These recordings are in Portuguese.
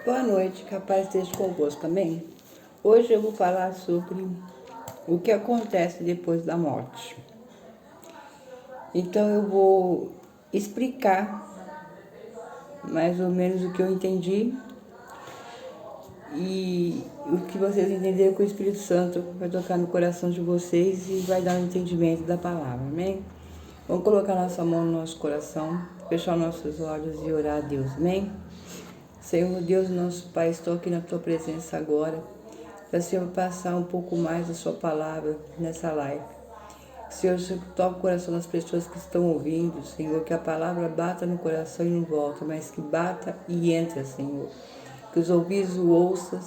Boa noite, que a paz esteja convosco, amém? Hoje eu vou falar sobre o que acontece depois da morte. Então eu vou explicar mais ou menos o que eu entendi e o que vocês entenderam que o Espírito Santo vai tocar no coração de vocês e vai dar um entendimento da palavra, amém? Vamos colocar nossa mão no nosso coração, fechar nossos olhos e orar a Deus, amém? Senhor Deus, nosso Pai, estou aqui na Tua presença agora, para o Senhor passar um pouco mais da Sua palavra nessa live. Senhor, toca o coração das pessoas que estão ouvindo, Senhor, que a palavra bata no coração e não volta, mas que bata e entra, Senhor. Que os ouvidos o ouçam,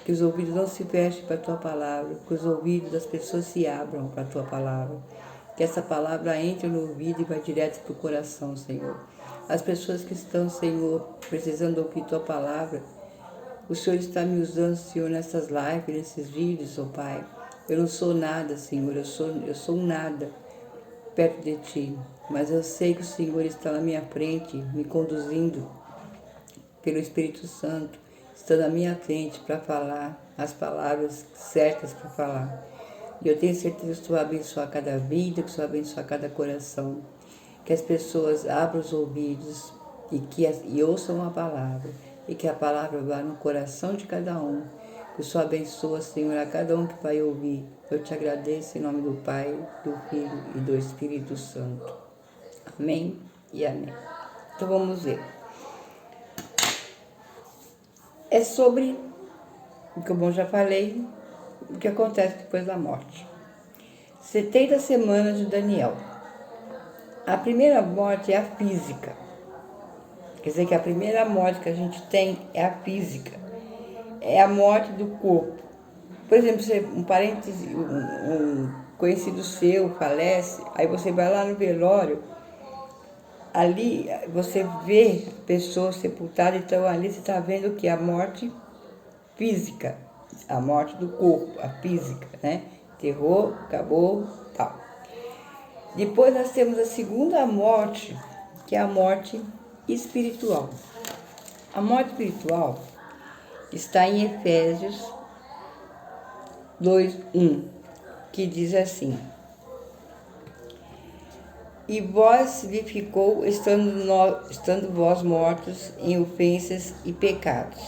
que os ouvidos não se fechem para a Tua palavra, que os ouvidos das pessoas se abram para a Tua palavra. Que essa palavra entre no ouvido e vá direto para o coração, Senhor. As pessoas que estão, Senhor, precisando ouvir Tua palavra, o Senhor está me usando, Senhor, nessas lives, nesses vídeos, oh Pai. Eu não sou nada, Senhor, eu sou nada perto de Ti. Mas eu sei que o Senhor está na minha frente, me conduzindo pelo Espírito Santo, está na minha frente para falar as palavras certas para falar. E eu tenho certeza que o Senhor abençoa cada vida, que o Senhor abençoa cada coração. Que as pessoas abram os ouvidos e ouçam a palavra. E que a palavra vá no coração de cada um. Que o Senhor abençoe, Senhor, a cada um que vai ouvir. Eu te agradeço em nome do Pai, do Filho e do Espírito Santo. Amém e amém. Então vamos ver. É sobre, como eu já falei, o que acontece depois da morte. 70 semanas de Daniel. A primeira morte é a física. Quer dizer que a primeira morte que a gente tem é a física. É a morte do corpo. Por exemplo, um parente, um conhecido seu falece, aí você vai lá no velório, ali você vê a pessoa sepultada, então ali você está vendo o que? A morte física, a morte do corpo, a física, né? Enterrou, acabou, tal. Depois nós temos a segunda morte, que é a morte espiritual. A morte espiritual está em Efésios 2:1, que diz assim: E vós vivificou, estando vós mortos em ofensas e pecados.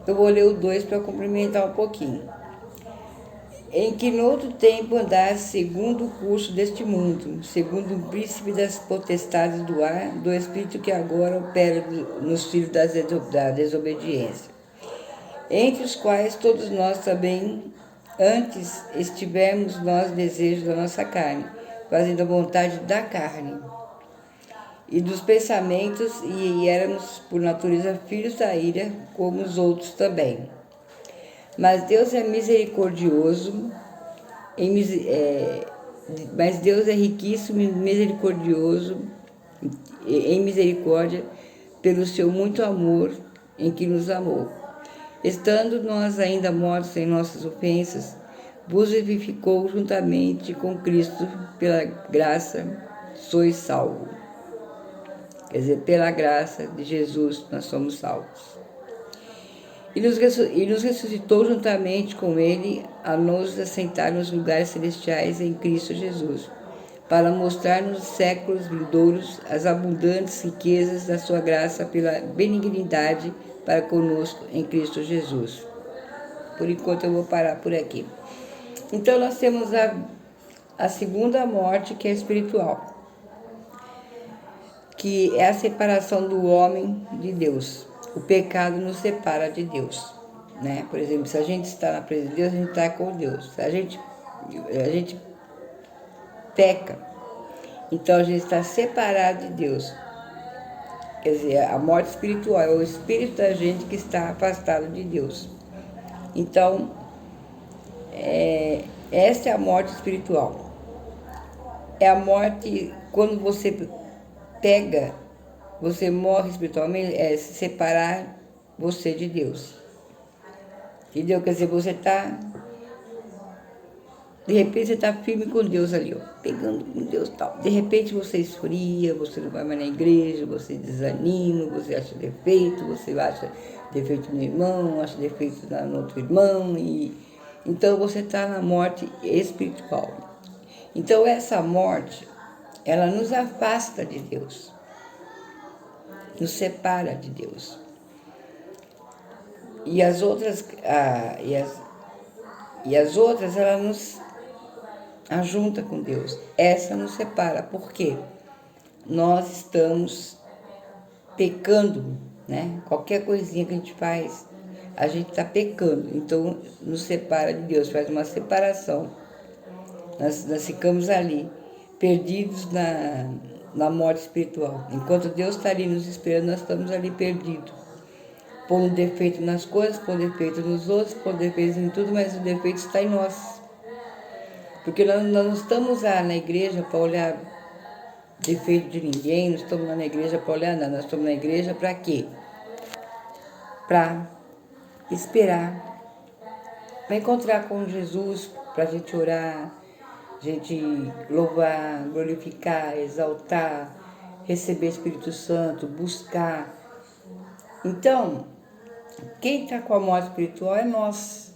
Eu vou ler o 2 para complementar um pouquinho. Em que no outro tempo andasse segundo o curso deste mundo, segundo o príncipe das potestades do ar, do espírito que agora opera nos filhos da desobediência, entre os quais todos nós também antes estivemos nós desejos da nossa carne, fazendo a vontade da carne e dos pensamentos, e éramos por natureza filhos da ira, como os outros também. Mas Deus é misericordioso, mas Deus é riquíssimo e misericordioso em misericórdia pelo seu muito amor em que nos amou. Estando nós ainda mortos em nossas ofensas, vos vivificou juntamente com Cristo, pela graça sois salvos. Quer dizer, pela graça de Jesus nós somos salvos. E nos ressuscitou juntamente com Ele a nos assentar nos lugares celestiais em Cristo Jesus, para mostrar nos séculos vindouros as abundantes riquezas da sua graça pela benignidade para conosco em Cristo Jesus. Por enquanto eu vou parar por aqui. Então nós temos a segunda morte, que é espiritual, que é a separação do homem de Deus. O pecado nos separa de Deus, né? Por exemplo, se a gente está na presença de Deus, a gente está com Deus. Se a gente peca, então a gente está separado de Deus. Quer dizer, a morte espiritual é o espírito da gente que está afastado de Deus. Então, essa é a morte espiritual. É a morte quando você pega, você morre espiritualmente, é se separar você de Deus. Entendeu? Quer dizer, você está De repente você está firme com Deus ali, ó, pegando com Deus e tal. De repente você esfria, você não vai mais na igreja, você desanima, você acha defeito, você acha defeito no irmão, acha defeito no outro irmão. Então você está na morte espiritual. Então essa morte, ela nos afasta de Deus, nos separa de Deus. E as outras, ela nos ajunta com Deus. Essa nos separa. Por quê? Nós estamos pecando, né? Qualquer coisinha que a gente faz, a gente está pecando. Então, nos separa de Deus, faz uma separação. Nós ficamos ali, perdidos na morte espiritual. Enquanto Deus está ali nos esperando, nós estamos ali perdidos. Pondo defeito nas coisas, pondo defeito nos outros, pondo defeito em tudo, mas o defeito está em nós. Porque nós não estamos lá na igreja para olhar defeito de ninguém, não estamos lá na igreja para olhar nada, nós estamos na igreja para quê? Para esperar, para encontrar com Jesus, para a gente orar, a gente louvar, glorificar, exaltar, receber Espírito Santo, buscar. Então, quem está com a morte espiritual é nós,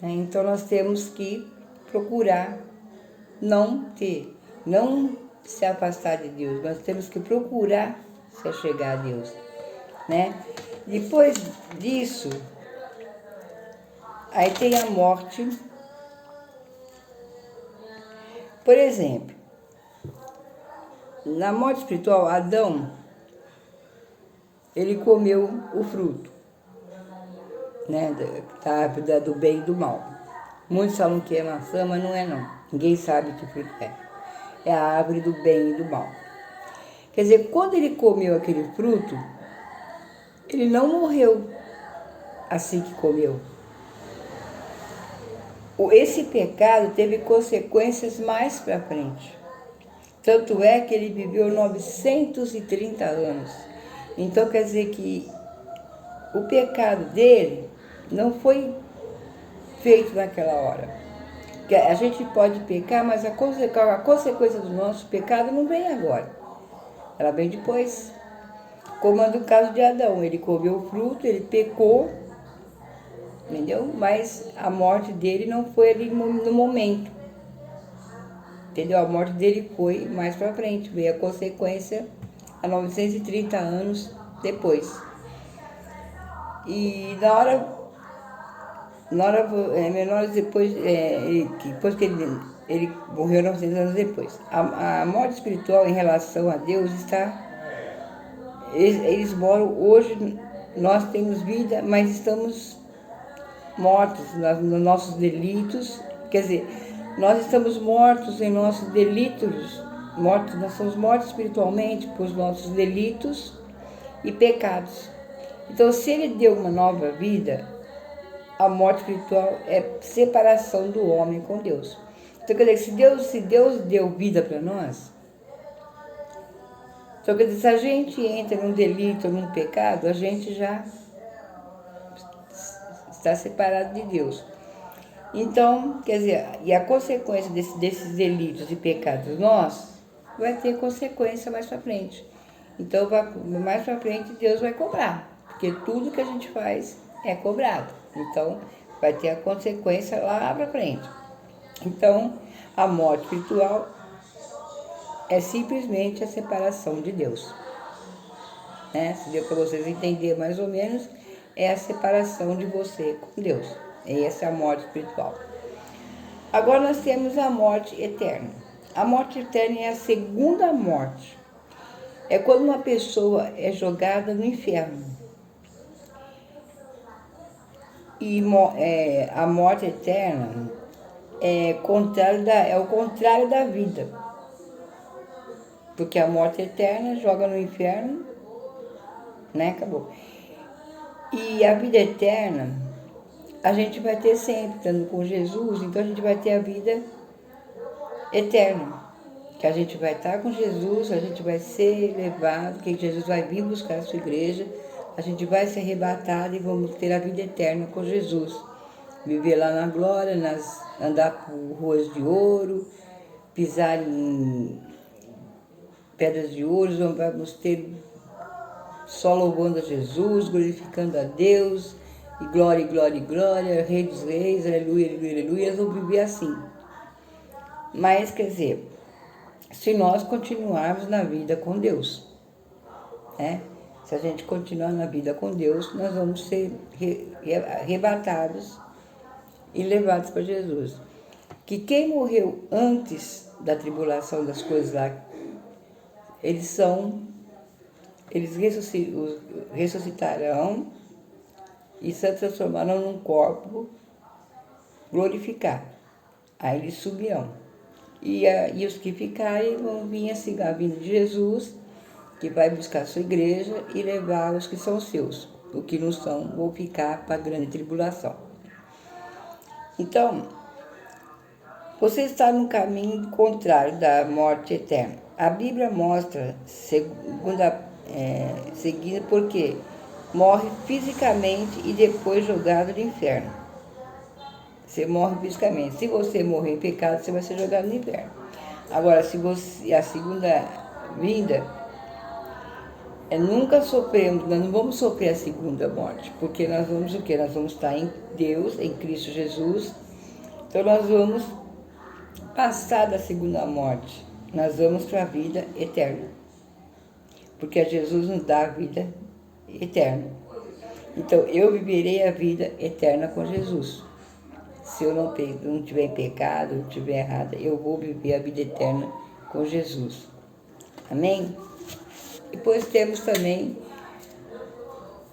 né? Então nós temos que procurar não se afastar de Deus, nós temos que procurar se achegar a Deus, né? Depois disso, aí tem a morte. Por exemplo, na morte espiritual, Adão, ele comeu o fruto, né, da árvore do bem e do mal. Muitos falam que é maçã, mas não é não. Ninguém sabe que fruto é. É a árvore do bem e do mal. Quer dizer, quando ele comeu aquele fruto, ele não morreu assim que comeu. Esse pecado teve consequências mais para frente. Tanto é que ele viveu 930 anos. Então quer dizer que o pecado dele não foi feito naquela hora. Porque a gente pode pecar, mas a consequência do nosso pecado não vem agora. Ela vem depois. Como é no caso de Adão, ele comeu o fruto, ele pecou, entendeu? Mas a morte dele não foi ali no momento, entendeu? A morte dele foi mais para frente, veio a consequência há 930 anos depois. E na hora depois que ele morreu 900 anos depois. A morte espiritual em relação a Deus está... Eles moram hoje, nós temos vida, mas estamos mortos nos nossos delitos. Quer dizer, nós estamos mortos em nossos delitos, nós somos mortos espiritualmente por nossos delitos e pecados. Então, se ele deu uma nova vida, a morte espiritual é separação do homem com Deus. Então, quer dizer, se Deus deu vida para nós, então, quer dizer, se a gente entra num delito, num pecado, a gente já está separado de Deus. Então, quer dizer, e a consequência desses delitos e pecados vai ter consequência mais para frente. Então, mais para frente, Deus vai cobrar, porque tudo que a gente faz é cobrado. Então, vai ter a consequência lá para frente. Então, a morte espiritual é simplesmente a separação de Deus, né? Se deu para vocês entenderem mais ou menos, é a separação de você com Deus. E essa é a morte espiritual. Agora nós temos a morte eterna. A morte eterna é a segunda morte. É quando uma pessoa é jogada no inferno. E a morte eterna é o contrário da vida. Porque a morte eterna joga no inferno, né? Acabou. E a vida eterna, a gente vai ter sempre, estando com Jesus, então a gente vai ter a vida eterna. Que a gente vai estar com Jesus, a gente vai ser levado, que Jesus vai vir buscar a sua igreja, a gente vai ser arrebatado e vamos ter a vida eterna com Jesus. viver lá na glória, andar por ruas de ouro, pisar em pedras de ouro, vamos ter só louvando a Jesus, glorificando a Deus, e glória, glória, glória, Rei dos Reis, aleluia, aleluia, aleluia, eles vão viver assim. Mas, quer dizer, se nós continuarmos na vida com Deus, né? Se a gente continuar na vida com Deus, nós vamos ser arrebatados e levados para Jesus. Que quem morreu antes da tribulação das coisas lá, eles ressuscitarão e se transformarão num corpo glorificado. Aí eles subirão. E os que ficarem vão vir a vinda de Jesus, que vai buscar a sua igreja e levar os que são seus. Os que não são vão ficar para a grande tribulação. Então, você está no caminho contrário da morte eterna. A Bíblia mostra, seguindo, porque morre fisicamente e depois jogado no inferno. Você morre fisicamente. Se você morrer em pecado, você vai ser jogado no inferno. Agora, se você, a segunda vinda, nunca sofremos, nós não vamos sofrer a segunda morte, porque nós vamos o quê? Nós vamos estar em Deus, em Cristo Jesus. Então nós vamos passar da segunda morte. Nós vamos para a vida eterna. Porque Jesus nos dá a vida eterna. Então eu viverei a vida eterna com Jesus. Se eu não tiver em pecado, não estiver errada, eu vou viver a vida eterna com Jesus. Amém? Depois temos também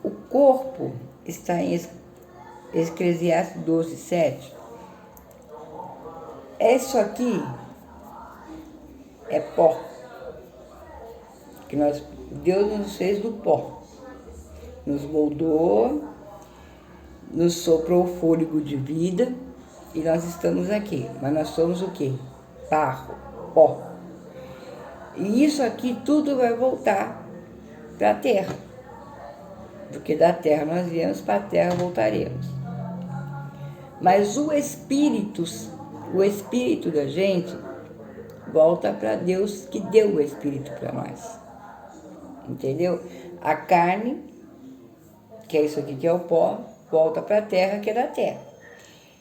o corpo, está em Eclesiastes 12, 7. Isso aqui é pó. Que Deus nos fez do pó. Nos moldou, nos soprou o fôlego de vida e nós estamos aqui. Mas nós somos o quê? Barro, pó. E isso aqui tudo vai voltar para a terra. Porque da terra nós viemos, para a terra voltaremos. Mas o espírito da gente volta para Deus que deu o espírito para nós. Entendeu? A carne, que é isso aqui que é o pó, volta para a terra, que é da terra.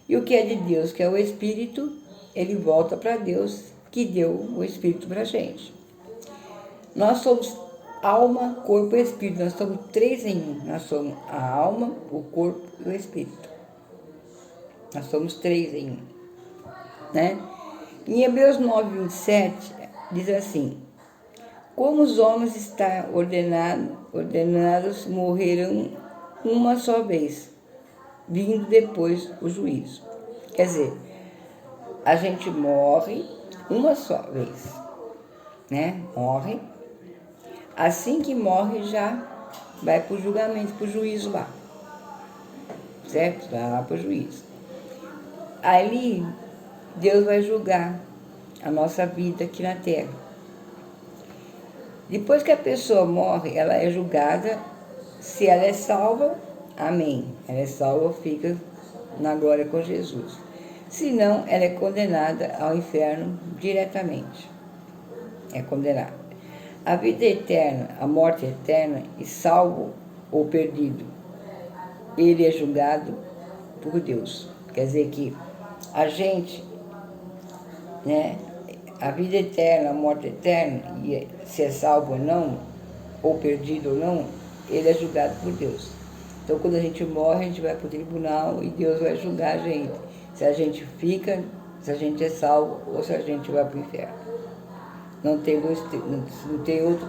E o que é de Deus, que é o espírito, ele volta para Deus que deu o espírito para a gente. Nós somos alma, corpo e espírito. Nós somos 3 em 1. Nós somos a alma, o corpo e o espírito. Nós somos 3 em 1. Né? Em Hebreus 9, 27, diz assim: como os homens estão ordenados morrerão uma só vez, vindo depois o juízo. Quer dizer, a gente morre uma só vez, né? Morre. Assim que morre, já vai para o julgamento, para o juízo lá. Certo? Vai lá para o juízo. Ali, Deus vai julgar a nossa vida aqui na Terra. Depois que a pessoa morre, ela é julgada. Se ela é salva, amém. Ela é salva, fica na glória com Jesus. Se não, ela é condenada ao inferno diretamente. É condenada. A vida eterna, a morte eterna, e salvo ou perdido, ele é julgado por Deus. Quer dizer que a gente, né, a vida eterna, a morte eterna, e se é salvo ou não, ou perdido ou não, ele é julgado por Deus. Então, quando a gente morre, a gente vai para o tribunal e Deus vai julgar a gente. Se a gente fica, se a gente é salvo ou se a gente vai para o inferno. Não tem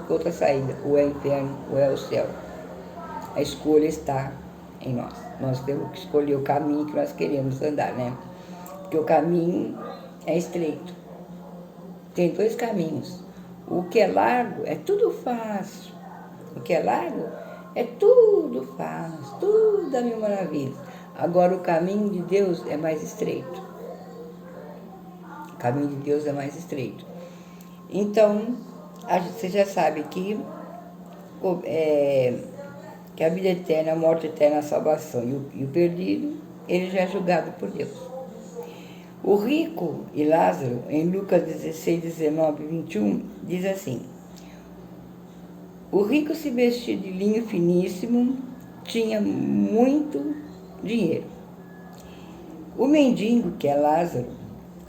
outra saída. Ou é inferno ou é o céu. A escolha está em nós. Nós temos que escolher o caminho que nós queremos andar, né? Porque o caminho é estreito. Tem 2 caminhos. O que é largo é tudo fácil. O que é largo é tudo fácil, tudo da mil maravilhas. Agora o caminho de Deus é mais estreito. O caminho de Deus é mais estreito. Então, você já sabe que a vida eterna, a morte eterna, a salvação e o perdido ele já é julgado por Deus. O rico e Lázaro, em Lucas 16, 19 e 21, diz assim: o rico se vestia de linho finíssimo, tinha muito dinheiro. O mendigo, que é Lázaro,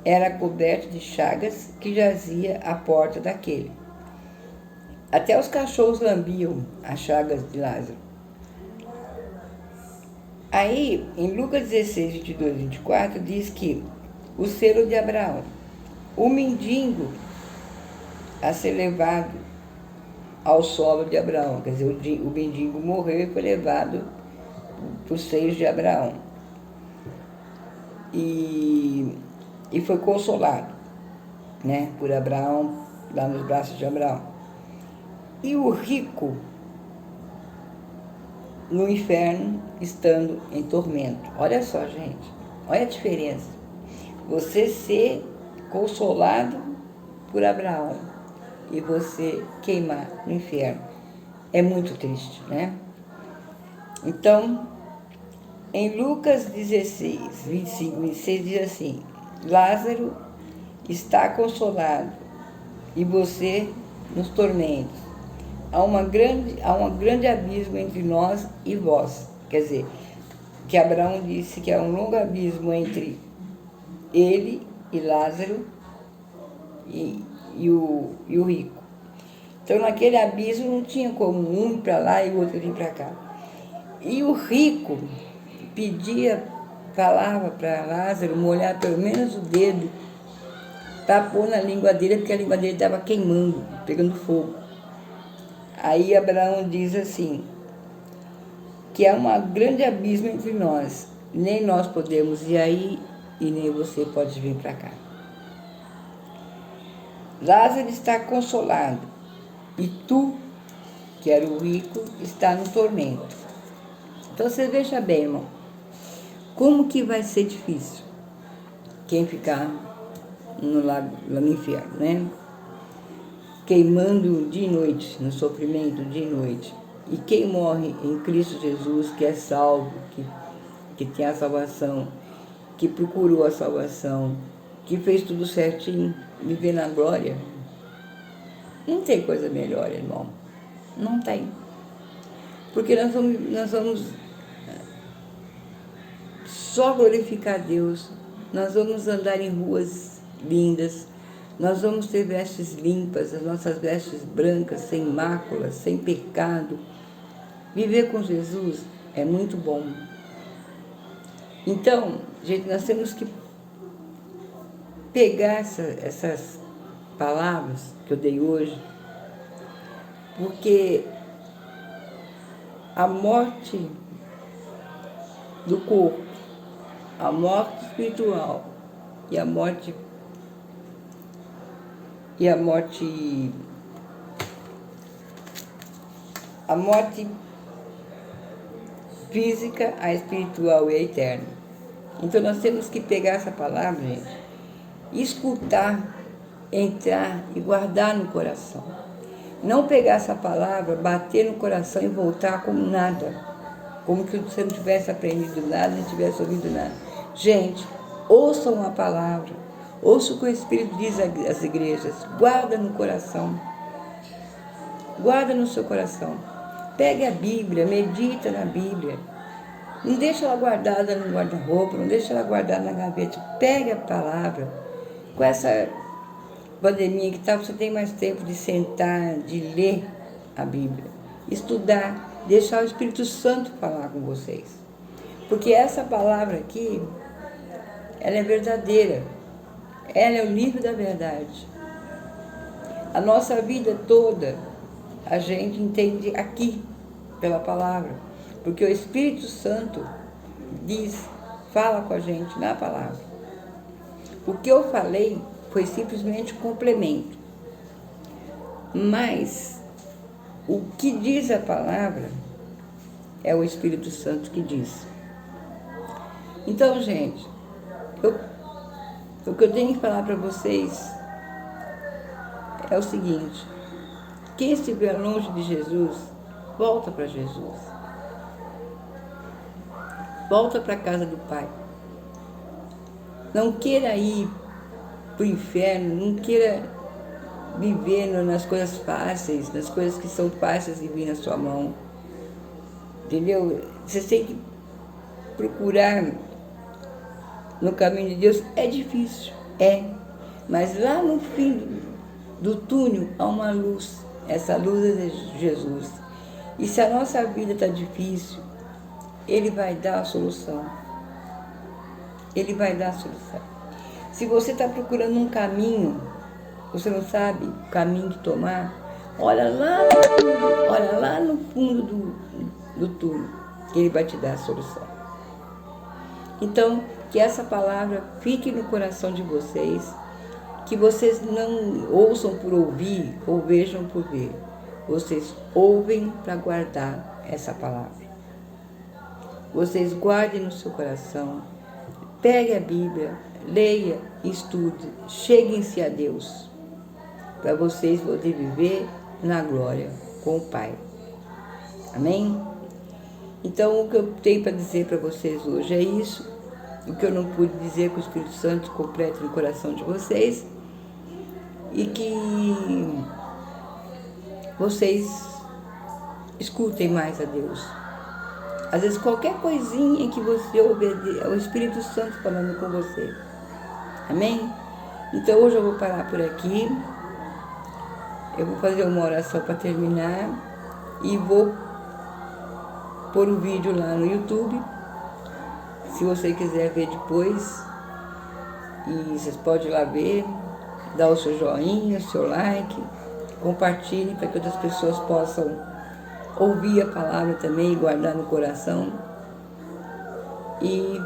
era coberto de chagas que jazia à porta daquele. Até os cachorros lambiam as chagas de Lázaro. Aí, em Lucas 16, 22 e 24, diz que o selo de Abraão, o mendigo a ser levado ao solo de Abraão, quer dizer, o mendigo morreu e foi levado para os seios de Abraão. E foi consolado, né, por Abraão, lá nos braços de Abraão. E o rico no inferno, estando em tormento. Olha só, gente, olha a diferença. Você ser consolado por Abraão e você queimar no inferno. É muito triste, né? Então, em Lucas 16, 25 e 26 diz assim: Lázaro está consolado e você nos tormentos. Há um grande abismo entre nós e vós. Quer dizer, que Abraão disse que há um longo abismo entre ele e Lázaro e o rico. Então, naquele abismo não tinha como um ir para lá e o outro vir para cá. E o rico falava para Lázaro molhar pelo menos o dedo para pôr na língua dele, porque a língua dele estava queimando, pegando fogo. Aí Abraão diz assim, que há um grande abismo entre nós, nem nós podemos ir aí e nem você pode vir para cá. Lázaro está consolado e tu, que era o rico, está no tormento. Então você veja bem, irmão, como que vai ser difícil quem ficar lá no inferno, né? Queimando dia e noite, no sofrimento dia e noite. E quem morre em Cristo Jesus, que é salvo, que tem a salvação, que procurou a salvação, que fez tudo certinho, viver na glória, não tem coisa melhor, irmão. Não tem. Porque nós vamos só glorificar Deus, nós vamos andar em ruas lindas, nós vamos ter vestes limpas, as nossas vestes brancas, sem máculas, sem pecado. Viver com Jesus é muito bom. Então, gente, nós temos que pegar essas palavras que eu dei hoje, porque a morte do corpo, a morte espiritual e a morte física, a espiritual e a eterna. Então nós temos que pegar essa palavra, gente, escutar, entrar e guardar no coração. Não pegar essa palavra, bater no coração e voltar como nada, como que você não tivesse aprendido nada, não tivesse ouvido nada. Gente, ouçam a palavra, ouça o que o Espírito diz às igrejas, guarda no coração, guarda no seu coração. Pegue a Bíblia, medita na Bíblia. Não deixa ela guardada no guarda-roupa, não deixa ela guardada na gaveta. Pegue a palavra. Com essa pandemia que está, você tem mais tempo de sentar, de ler a Bíblia, estudar, deixar o Espírito Santo falar com vocês. Porque essa palavra aqui, ela é verdadeira. Ela é o livro da verdade. A nossa vida toda, a gente entende aqui, pela palavra. Porque o Espírito Santo fala com a gente na palavra. O que eu falei foi simplesmente um complemento. Mas o que diz a palavra é o Espírito Santo que diz. Então, gente, o que eu tenho que falar para vocês é o seguinte: quem estiver longe de Jesus, volta para Jesus. Volta para a casa do Pai. Não queira ir para o inferno, não queira viver nas coisas fáceis, nas coisas que são fáceis de vir na sua mão. Entendeu? Você tem que procurar no caminho de Deus. É difícil, mas lá no fim do túnel há uma luz. Essa luz é Jesus. E se a nossa vida está difícil, Ele vai dar a solução. Ele vai dar a solução. Se você está procurando um caminho, você não sabe o caminho que tomar, olha lá no fundo do túnel, que Ele vai te dar a solução. Então, que essa palavra fique no coração de vocês, que vocês não ouçam por ouvir ou vejam por ver. Vocês ouvem para guardar essa palavra. Vocês guardem no seu coração, pegue a Bíblia, leia, estude, cheguem-se a Deus, para vocês poderem viver na glória com o Pai. Amém? Então, o que eu tenho para dizer para vocês hoje é isso. O que eu não pude dizer, que o Espírito Santo complete no coração de vocês, e que vocês escutem mais a Deus. Às vezes qualquer coisinha que você obedeça, é o Espírito Santo falando com você. Amém? Então hoje eu vou parar por aqui. Eu vou fazer uma oração para terminar e vou pôr o vídeo lá no YouTube. Se você quiser ver depois, e vocês podem ir lá ver, dar o seu joinha, o seu like, compartilhe para que outras pessoas possam ouvir a palavra também e guardar no coração. E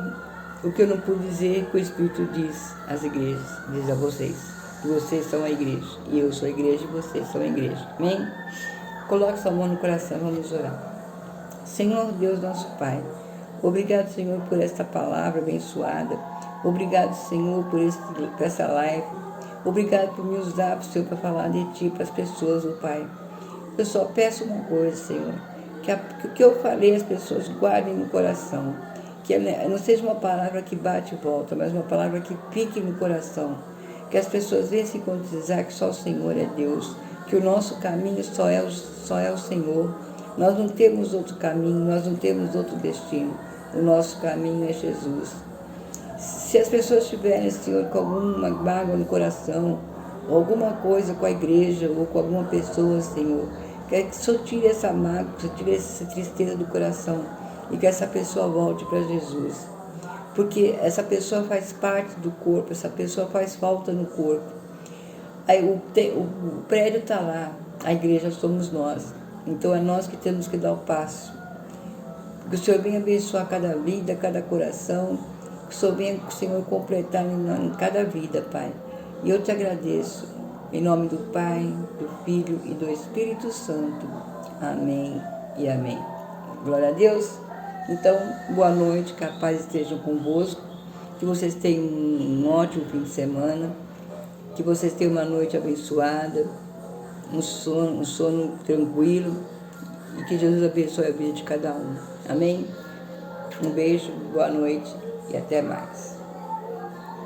o que eu não pude dizer, que o Espírito diz às igrejas, diz a vocês, que vocês são a igreja, e eu sou a igreja e vocês são a igreja. Amém? Coloque sua mão no coração, vamos orar. Senhor Deus, nosso Pai, obrigado, Senhor, por esta palavra abençoada. Obrigado, Senhor, por essa live. Obrigado por me usar, Senhor, para falar de Ti para as pessoas, oh Pai. Eu só peço uma coisa, Senhor, que o que eu falei as pessoas guardem no coração. Que não seja uma palavra que bate e volta, mas uma palavra que fique no coração. Que as pessoas venham se conscientizar que só o Senhor é Deus. Que o nosso caminho só é o Senhor. Nós não temos outro caminho, nós não temos outro destino. O nosso caminho é Jesus. Se as pessoas tiverem, Senhor, com alguma mágoa no coração, ou alguma coisa com a igreja, ou com alguma pessoa, Senhor, que o Senhor tire essa mágoa, que o Senhor tire essa tristeza do coração, e que essa pessoa volte para Jesus. Porque essa pessoa faz parte do corpo, essa pessoa faz falta no corpo. Aí o prédio está lá, a igreja somos nós. Então é nós que temos que dar o passo. Que o Senhor venha abençoar cada vida, cada coração. Que o Senhor venha, Senhor, completar em cada vida, Pai. E eu te agradeço. Em nome do Pai, do Filho e do Espírito Santo. Amém e amém. Glória a Deus. Então, boa noite, que a paz esteja convosco. Que vocês tenham um ótimo fim de semana. Que vocês tenham uma noite abençoada. Um sono tranquilo, e que Jesus abençoe a vida de cada um. Amém? Um beijo, boa noite e até mais.